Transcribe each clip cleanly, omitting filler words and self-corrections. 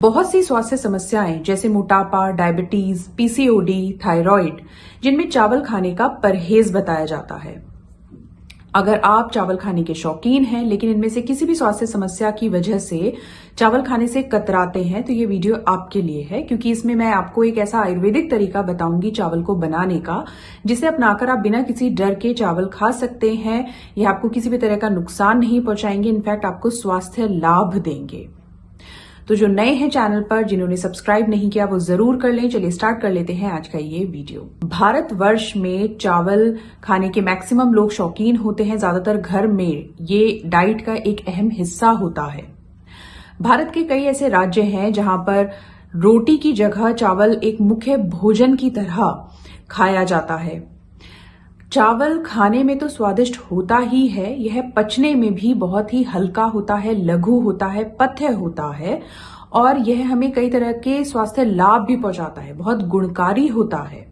बहुत सी स्वास्थ्य समस्याएं जैसे मोटापा, डायबिटीज, पीसीओडी, थायराइड, जिनमें चावल खाने का परहेज बताया जाता है। अगर आप चावल खाने के शौकीन हैं लेकिन इनमें से किसी भी स्वास्थ्य समस्या की वजह से चावल खाने से कतराते हैं तो ये वीडियो आपके लिए है, क्योंकि इसमें मैं आपको एक ऐसा आयुर्वेदिक तरीका बताऊंगी चावल को बनाने का, जिसे अपनाकर आप बिना किसी डर के चावल खा सकते हैं। ये आपको किसी भी तरह का नुकसान नहीं पहुंचाएंगे, इनफैक्ट आपको स्वास्थ्य लाभ देंगे। तो जो नए हैं चैनल पर, जिन्होंने सब्सक्राइब नहीं किया वो जरूर कर लें। चलिए स्टार्ट कर लेते हैं आज का ये वीडियो। भारतवर्ष में चावल खाने के मैक्सिमम लोग शौकीन होते हैं। ज्यादातर घर में ये डाइट का एक अहम हिस्सा होता है। भारत के कई ऐसे राज्य हैं जहां पर रोटी की जगह चावल एक मुख्य भोजन की तरह खाया जाता है। चावल खाने में तो स्वादिष्ट होता ही है, यह पचने में भी बहुत ही हल्का होता है, लघु होता है, पथ्य होता है और यह हमें कई तरह के स्वास्थ्य लाभ भी पहुंचाता है, बहुत गुणकारी होता है।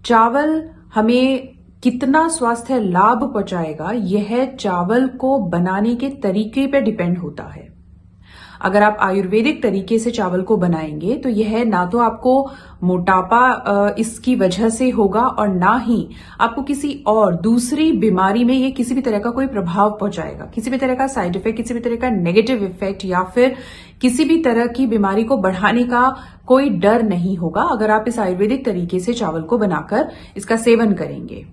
चावल हमें कितना स्वास्थ्य लाभ पहुंचाएगा, यह चावल को बनाने के तरीके पर डिपेंड होता है। अगर आप आयुर्वेदिक तरीके से चावल को बनाएंगे तो यह ना तो आपको मोटापा इसकी वजह से होगा और ना ही आपको किसी और दूसरी बीमारी में ये किसी भी तरह का कोई प्रभाव पहुंचाएगा, किसी भी तरह का साइड इफेक्ट, किसी भी तरह का नेगेटिव इफेक्ट या फिर किसी भी तरह की बीमारी को बढ़ाने का कोई डर नहीं होगा अगर आप इस आयुर्वेदिक तरीके से चावल को बनाकर इसका सेवन करेंगे।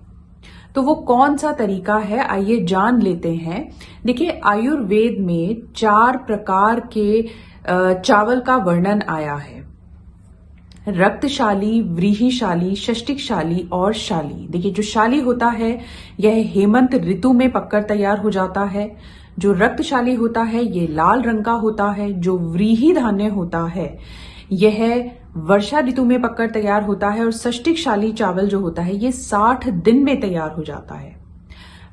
तो वो कौन सा तरीका है, आइए जान लेते हैं। देखिए, आयुर्वेद में 4 प्रकार के चावल का वर्णन आया है: रक्तशाली, व्रीहिशाली, षष्टिकशाली और शाली। देखिए, जो शाली होता है यह हेमंत ऋतु में पककर तैयार हो जाता है। जो रक्तशाली होता है ये लाल रंग का होता है। जो व्रीहि धान्य होता है यह वर्षा ऋतु में पककर तैयार होता है और षष्टिकशाली चावल जो होता है ये 60 दिन में तैयार हो जाता है।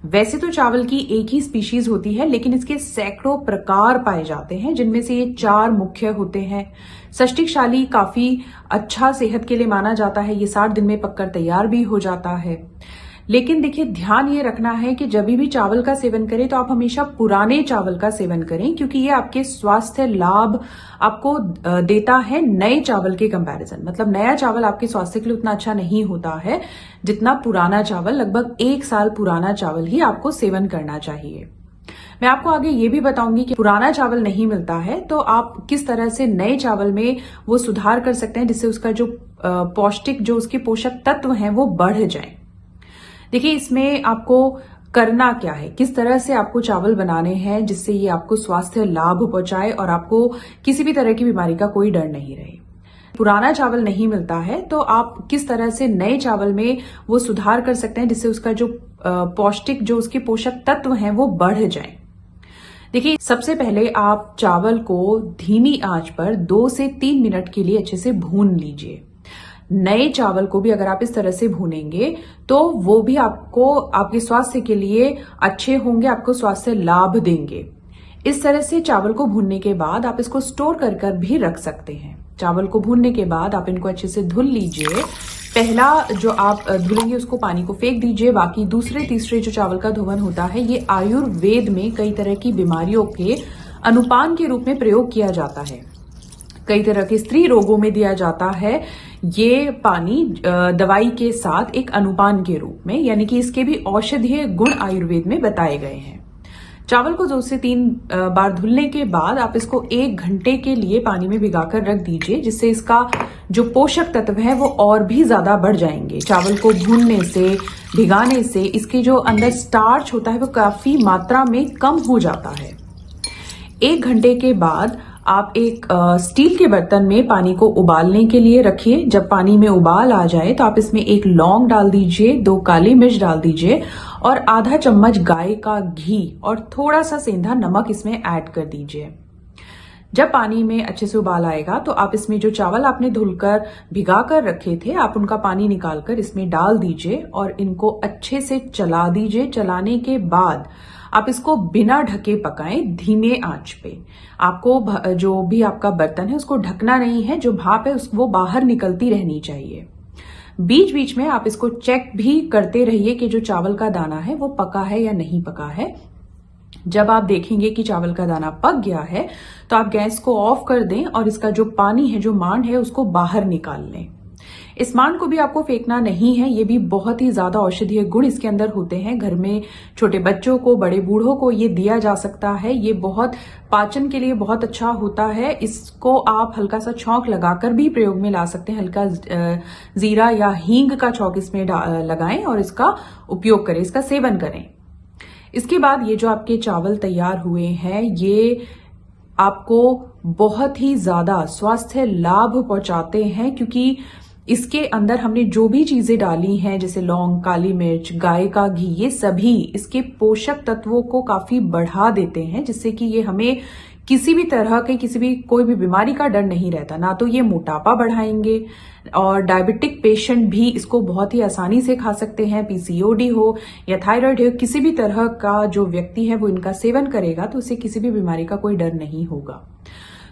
वैसे तो चावल की एक ही स्पीशीज होती है लेकिन इसके सैकड़ों प्रकार पाए जाते हैं, जिनमें से ये 4 मुख्य होते हैं। षष्टिकशाली काफी अच्छा सेहत के लिए माना जाता है, ये 60 दिन में पककर तैयार भी हो जाता है। लेकिन देखिए, ध्यान ये रखना है कि जब भी चावल का सेवन करें तो आप हमेशा पुराने चावल का सेवन करें, क्योंकि ये आपके स्वास्थ्य लाभ आपको देता है नए चावल के कंपैरिजन। मतलब नया चावल आपके स्वास्थ्य के लिए उतना अच्छा नहीं होता है जितना पुराना चावल, लगभग 1 साल पुराना चावल ही आपको सेवन करना चाहिए। मैं आपको आगे ये भी बताऊंगी कि पुराना चावल नहीं मिलता है तो आप किस तरह से नए चावल में वो सुधार कर सकते हैं जिससे उसका जो पौष्टिक, जो उसके पोषक तत्व हैं वो बढ़ जाए। देखिए, इसमें आपको करना क्या है, किस तरह से आपको चावल बनाने हैं जिससे ये आपको स्वास्थ्य लाभ पहुंचाए और आपको किसी भी तरह की बीमारी का कोई डर नहीं रहे। पुराना चावल नहीं मिलता है तो आप किस तरह से नए चावल में वो सुधार कर सकते हैं जिससे उसका जो पौष्टिक, जो उसके पोषक तत्व हैं वो बढ़ जाए। देखिए, सबसे पहले आप चावल को धीमी आंच पर 2 से 3 मिनट के लिए अच्छे से भून लीजिए। नए चावल को भी अगर आप इस तरह से भूनेंगे तो वो भी आपको आपके स्वास्थ्य के लिए अच्छे होंगे, आपको स्वास्थ्य लाभ देंगे। इस तरह से चावल को भूनने के बाद आप इसको स्टोर कर भी रख सकते हैं। चावल को भूनने के बाद आप इनको अच्छे से धुल लीजिए। पहला जो आप धुलेंगे उसको पानी को फेंक दीजिए। बाकी दूसरे तीसरे जो चावल का धोवन होता है ये आयुर्वेद में कई तरह की बीमारियों के अनुपान के रूप में प्रयोग किया जाता है। कई तरह के स्त्री रोगों में दिया जाता है ये पानी दवाई के साथ एक अनुपान के रूप में, यानी कि इसके भी औषधीय गुण आयुर्वेद में बताए गए हैं। चावल को 2 से 3 बार धुलने के बाद आप इसको 1 घंटे के लिए पानी में भिगाकर रख दीजिए, जिससे इसका जो पोषक तत्व है वो और भी ज्यादा बढ़ जाएंगे। चावल को भूनने से, भिगाने से इसके जो अंदर स्टार्च होता है वो काफी मात्रा में कम हो जाता है। 1 घंटे के बाद आप एक स्टील के बर्तन में पानी को उबालने के लिए रखिए। जब पानी में उबाल आ जाए तो आप इसमें 1 लौंग डाल दीजिए, 2 काली मिर्च डाल दीजिए और आधा चम्मच गाय का घी और थोड़ा सा सेंधा नमक इसमें ऐड कर दीजिए। जब पानी में अच्छे से उबाल आएगा तो आप इसमें जो चावल आपने धुलकर भिगा कर रखे थे, आप उनका पानी निकालकर इसमें डाल दीजिए और इनको अच्छे से चला दीजिए। चलाने के बाद आप इसको बिना ढके पकाएं, धीमे आंच पे। आपको जो भी आपका बर्तन है उसको ढकना नहीं है, जो भाप है वो बाहर निकलती रहनी चाहिए। बीच बीच में आप इसको चेक भी करते रहिए कि जो चावल का दाना है वो पका है या नहीं पका है। जब आप देखेंगे कि चावल का दाना पक गया है तो आप गैस को ऑफ कर दें और इसका जो पानी है, जो मांड है, उसको बाहर निकाल लें। इस मांड को भी आपको फेंकना नहीं है, ये भी बहुत ही ज्यादा औषधीय गुण इसके अंदर होते हैं। घर में छोटे बच्चों को, बड़े बूढ़ों को ये दिया जा सकता है। ये बहुत पाचन के लिए बहुत अच्छा होता है। इसको आप हल्का सा छौंक लगाकर भी प्रयोग में ला सकते हैं। हल्का जीरा या हींग का छौंक इसमें लगाएं और इसका उपयोग करें, इसका सेवन करें। इसके बाद ये जो आपके चावल तैयार हुए हैं, ये आपको बहुत ही ज्यादा स्वास्थ्य लाभ पहुंचाते हैं, क्योंकि इसके अंदर हमने जो भी चीजें डाली हैं, जैसे लौंग, काली मिर्च, गाय का घी, ये सभी इसके पोषक तत्वों को काफी बढ़ा देते हैं, जिससे कि ये हमें किसी भी तरह के कोई भी बीमारी का डर नहीं रहता। ना तो ये मोटापा बढ़ाएंगे, और डायबिटिक पेशेंट भी इसको बहुत ही आसानी से खा सकते हैं। पीसीओडी हो या थायराइड हो, किसी भी तरह का जो व्यक्ति है वो इनका सेवन करेगा तो उसे किसी भी बीमारी का कोई डर नहीं होगा।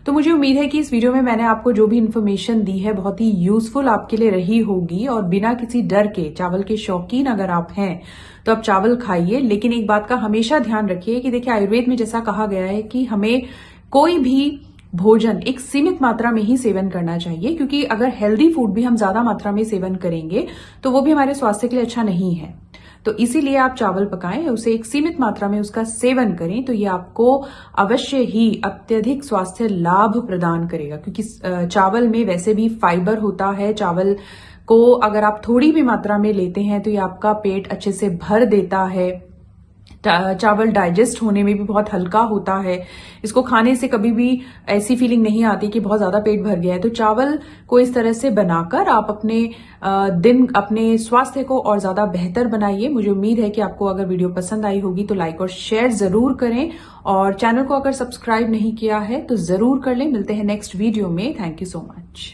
तो मुझे उम्मीद है कि इस वीडियो में मैंने आपको जो भी इन्फॉर्मेशन दी है बहुत ही यूजफुल आपके लिए रही होगी, और बिना किसी डर के, चावल के शौकीन अगर आप हैं तो आप चावल खाइए। लेकिन एक बात का हमेशा ध्यान रखिए कि देखिए, आयुर्वेद में जैसा कहा गया है कि हमें कोई भी भोजन एक सीमित मात्रा में ही सेवन करना चाहिए, क्योंकि अगर हेल्दी फूड भी हम ज्यादा मात्रा में सेवन करेंगे तो वो भी हमारे स्वास्थ्य के लिए अच्छा नहीं है। तो इसीलिए आप चावल पकाएं, उसे एक सीमित मात्रा में उसका सेवन करें, तो ये आपको अवश्य ही अत्यधिक स्वास्थ्य लाभ प्रदान करेगा। क्योंकि चावल में वैसे भी फाइबर होता है। चावल को अगर आप थोड़ी भी मात्रा में लेते हैं तो ये आपका पेट अच्छे से भर देता है। चावल डाइजेस्ट होने में भी बहुत हल्का होता है। इसको खाने से कभी भी ऐसी फीलिंग नहीं आती कि बहुत ज्यादा पेट भर गया है। तो चावल को इस तरह से बनाकर आप अपने स्वास्थ्य को और ज्यादा बेहतर बनाइए। मुझे उम्मीद है कि आपको अगर वीडियो पसंद आई होगी तो लाइक और शेयर जरूर करें, और चैनल को अगर सब्सक्राइब नहीं किया है तो जरूर कर लें। मिलते हैं नेक्स्ट वीडियो में। Thank you so much.